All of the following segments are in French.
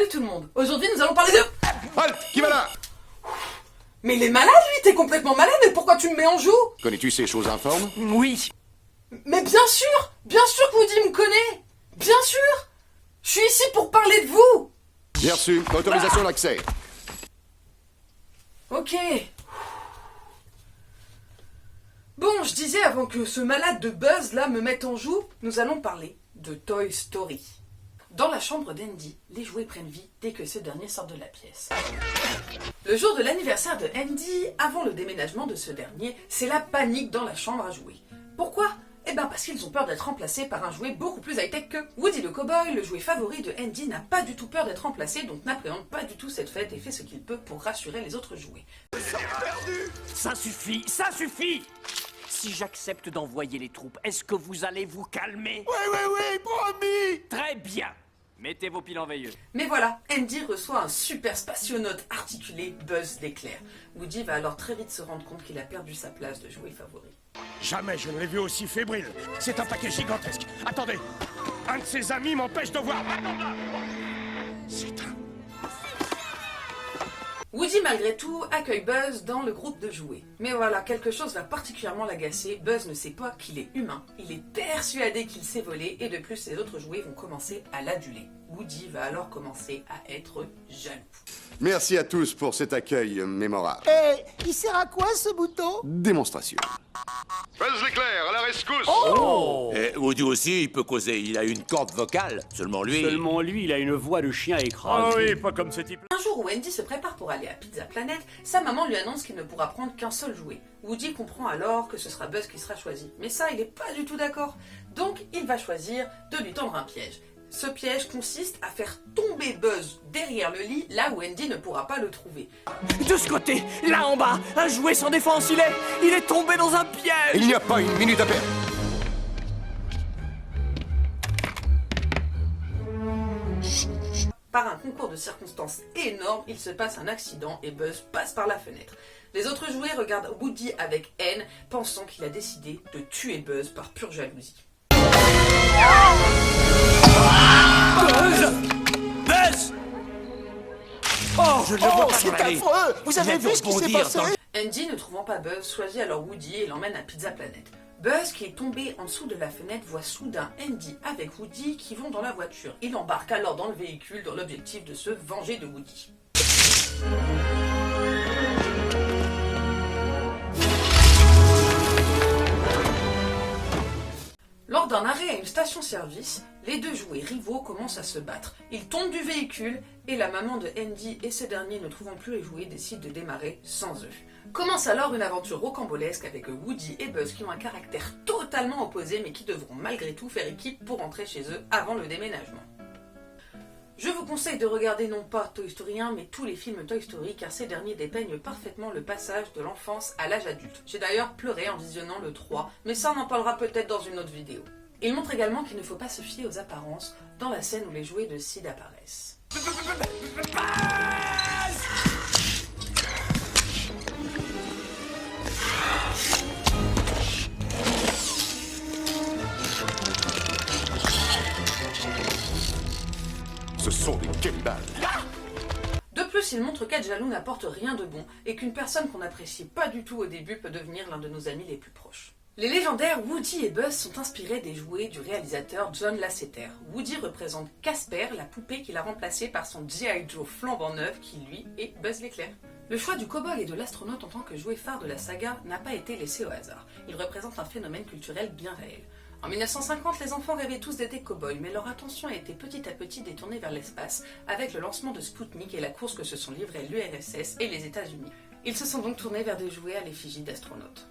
Salut tout le monde. Aujourd'hui nous allons parler de... Halt! Qui va là? Mais il est malade lui, t'es complètement malade, mais pourquoi tu me mets en joue? Connais-tu ces choses informes? Oui. Mais bien sûr que Woody me connaît. Bien sûr. Je suis ici pour parler de vous. Bien reçu. Autorisation d'accès. Ok. Bon, je disais avant que ce malade de Buzz là me mette en joue, nous allons parler de Toy Story. Dans la chambre d'Andy, les jouets prennent vie dès que ce dernier sort de la pièce. Le jour de l'anniversaire de Andy, avant le déménagement de ce dernier, c'est la panique dans la chambre à jouer. Pourquoi? Eh ben parce qu'ils ont peur d'être remplacés par un jouet beaucoup plus high-tech que Woody le cowboy, le jouet favori de Andy, n'a pas du tout peur d'être remplacé, donc n'appréhende pas du tout cette fête et fait ce qu'il peut pour rassurer les autres jouets. Ça suffit, ça suffit. Si j'accepte d'envoyer les troupes, est-ce que vous allez vous calmer? Oui, promis. Très bien. Mettez vos piles en veilleux. Mais voilà, Andy reçoit un super spationaute articulé, Buzz l'éclair. Woody va alors très vite se rendre compte qu'il a perdu sa place de jouet favori. Jamais je ne l'ai vu aussi fébrile. C'est un paquet gigantesque. Attendez, un de ses amis m'empêche de voir. C'est un... Woody, malgré tout, accueille Buzz dans le groupe de jouets. Mais voilà, quelque chose va particulièrement l'agacer. Buzz ne sait pas qu'il est humain. Il est persuadé qu'il s'est volé et de plus, les autres jouets vont commencer à l'aduler. Woody va alors commencer à être jaloux. Merci à tous pour cet accueil mémorable. Il sert à quoi ce bouton? Démonstration. Buzz l'éclair, à la rescousse! Et Woody aussi, il peut causer. Il a une corde vocale. Seulement lui. Seulement lui, il a une voix de chien écrasé. Ah oui, pas comme ce type. Un jour où Andy se prépare pour aller à Pizza Planet, sa maman lui annonce qu'il ne pourra prendre qu'un seul jouet. Woody comprend alors que ce sera Buzz qui sera choisi. Mais ça, il n'est pas du tout d'accord. Donc, il va choisir de lui tendre un piège. Ce piège consiste à faire tomber Buzz derrière le lit, là où Andy ne pourra pas le trouver. De ce côté, là en bas, un jouet sans défense, il est tombé dans un piège. Il n'y a pas une minute à perdre. Par un concours de circonstances énorme, il se passe un accident et Buzz passe par la fenêtre. Les autres jouets regardent Woody avec haine, pensant qu'il a décidé de tuer Buzz par pure jalousie. Buzz. Oh, je ne le vois pas C'est s'en aller. affreux! Vous avez vu ce qui s'est passé? Andy, ne trouvant pas Buzz, choisit alors Woody et l'emmène à Pizza Planet. Buzz, qui est tombé en dessous de la fenêtre, voit soudain Andy avec Woody qui vont dans la voiture. Il embarque alors dans le véhicule dans l'objectif de se venger de Woody. Lors d'un arrêt à une station-service, les deux jouets rivaux commencent à se battre. Ils tombent du véhicule et la maman de Andy et ce dernier, ne trouvant plus les jouets, décident de démarrer sans eux. Commence alors une aventure rocambolesque avec Woody et Buzz qui ont un caractère totalement opposé mais qui devront malgré tout faire équipe pour rentrer chez eux avant le déménagement. Je vous conseille de regarder non pas Toy Story 1 mais tous les films Toy Story car ces derniers dépeignent parfaitement le passage de l'enfance à l'âge adulte. J'ai d'ailleurs pleuré en visionnant le 3, mais ça on en parlera peut-être dans une autre vidéo. Il montre également qu'il ne faut pas se fier aux apparences dans la scène où les jouets de Sid apparaissent. Ce sont des cannibales. De plus, il montre qu'être jaloux n'apporte rien de bon et qu'une personne qu'on n'apprécie pas du tout au début peut devenir l'un de nos amis les plus proches. Les légendaires Woody et Buzz sont inspirés des jouets du réalisateur John Lasseter. Woody représente Casper, la poupée qu'il a remplacée par son G.I. Joe flambant neuf qui, lui, est Buzz l'éclair. Le choix du cow-boy et de l'astronaute en tant que jouet phare de la saga n'a pas été laissé au hasard. Il représente un phénomène culturel bien réel. En 1950, les enfants rêvaient tous d'être des cow-boys, mais leur attention a été petit à petit détournée vers l'espace avec le lancement de Spoutnik et la course que se sont livrés l'URSS et les États-Unis. Ils se sont donc tournés vers des jouets à l'effigie d'astronautes.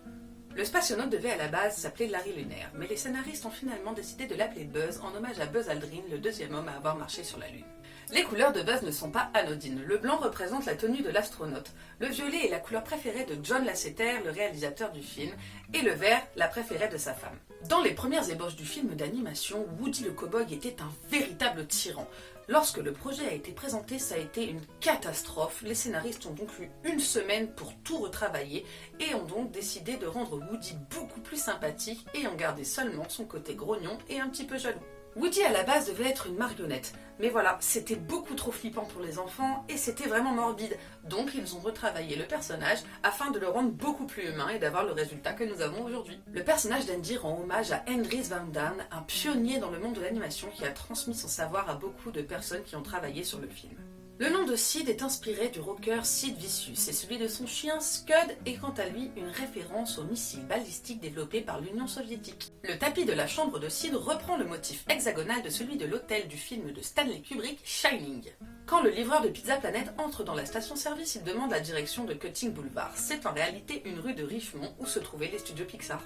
Le spationaute devait à la base s'appeler Larry Lunaire, mais les scénaristes ont finalement décidé de l'appeler Buzz en hommage à Buzz Aldrin, le deuxième homme à avoir marché sur la Lune. Les couleurs de Buzz ne sont pas anodines. Le blanc représente la tenue de l'astronaute, le violet est la couleur préférée de John Lasseter, le réalisateur du film, et le vert, la préférée de sa femme. Dans les premières ébauches du film d'animation, Woody le cow-boy était un véritable tyran. Lorsque le projet a été présenté, ça a été une catastrophe. Les scénaristes ont donc eu une semaine pour tout retravailler et ont donc décidé de rendre Woody beaucoup plus sympathique et en garder seulement son côté grognon et un petit peu jaloux. Woody à la base devait être une marionnette, mais voilà, c'était beaucoup trop flippant pour les enfants et c'était vraiment morbide, donc ils ont retravaillé le personnage afin de le rendre beaucoup plus humain et d'avoir le résultat que nous avons aujourd'hui. Le personnage d'Andy rend hommage à Hendris Van Daan, un pionnier dans le monde de l'animation qui a transmis son savoir à beaucoup de personnes qui ont travaillé sur le film. Le nom de Sid est inspiré du rocker Sid Vicious et celui de son chien Scud est quant à lui une référence aux missiles balistiques développés par l'Union soviétique. Le tapis de la chambre de Sid reprend le motif hexagonal de celui de l'hôtel du film de Stanley Kubrick, Shining. Quand le livreur de Pizza Planet entre dans la station-service, il demande la direction de Cutting Boulevard. C'est en réalité une rue de Richmond où se trouvaient les studios Pixar.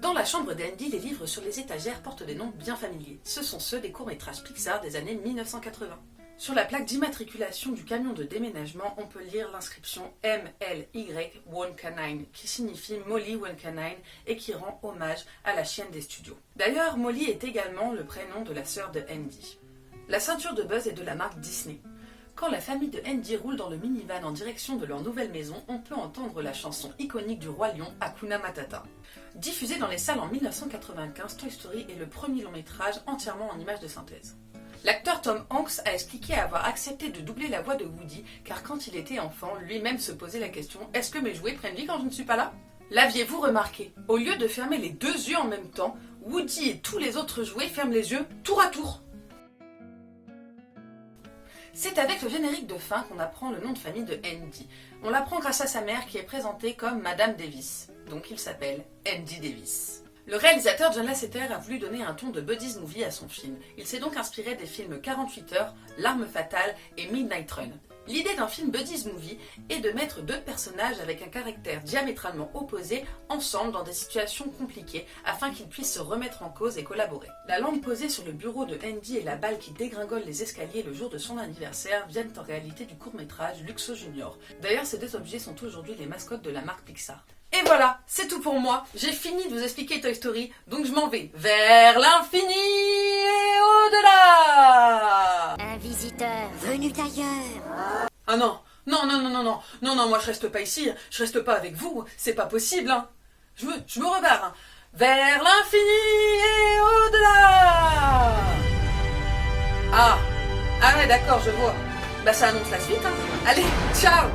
Dans la chambre d'Andy, les livres sur les étagères portent des noms bien familiers. Ce sont ceux des courts-métrages Pixar des années 1980. Sur la plaque d'immatriculation du camion de déménagement, on peut lire l'inscription MLY One Canine, qui signifie Molly One Canine et qui rend hommage à la chienne des studios. D'ailleurs, Molly est également le prénom de la sœur de Andy. La ceinture de Buzz est de la marque Disney. Quand la famille de Andy roule dans le minivan en direction de leur nouvelle maison, on peut entendre la chanson iconique du Roi Lion, Hakuna Matata. Diffusée dans les salles en 1995, Toy Story est le premier long métrage entièrement en images de synthèse. L'acteur Tom Hanks a expliqué avoir accepté de doubler la voix de Woody, car quand il était enfant, lui-même se posait la question « Est-ce que mes jouets prennent vie quand je ne suis pas là ?» L'aviez-vous remarqué? Au lieu de fermer les deux yeux en même temps, Woody et tous les autres jouets ferment les yeux tour à tour. C'est avec le générique de fin qu'on apprend le nom de famille de Andy. On l'apprend grâce à sa mère qui est présentée comme Madame Davis, donc il s'appelle Andy Davis. Le réalisateur John Lasseter a voulu donner un ton de buddies movie à son film. Il s'est donc inspiré des films 48 heures, L'arme fatale et Midnight Run. L'idée d'un film buddies movie est de mettre deux personnages avec un caractère diamétralement opposé ensemble dans des situations compliquées afin qu'ils puissent se remettre en cause et collaborer. La lampe posée sur le bureau de Andy et la balle qui dégringole les escaliers le jour de son anniversaire viennent en réalité du court-métrage Luxo Junior. D'ailleurs, ces deux objets sont aujourd'hui les mascottes de la marque Pixar. Et voilà, c'est tout pour moi. J'ai fini de vous expliquer Toy Story, donc je m'en vais vers l'infini et au-delà. Un visiteur venu d'ailleurs. Ah non, non, moi je reste pas ici, je reste pas avec vous, c'est pas possible, hein. Je me rebarre, hein. Vers l'infini et au-delà. Ah ouais, d'accord, je vois. Bah ça annonce la suite, hein. Allez, ciao.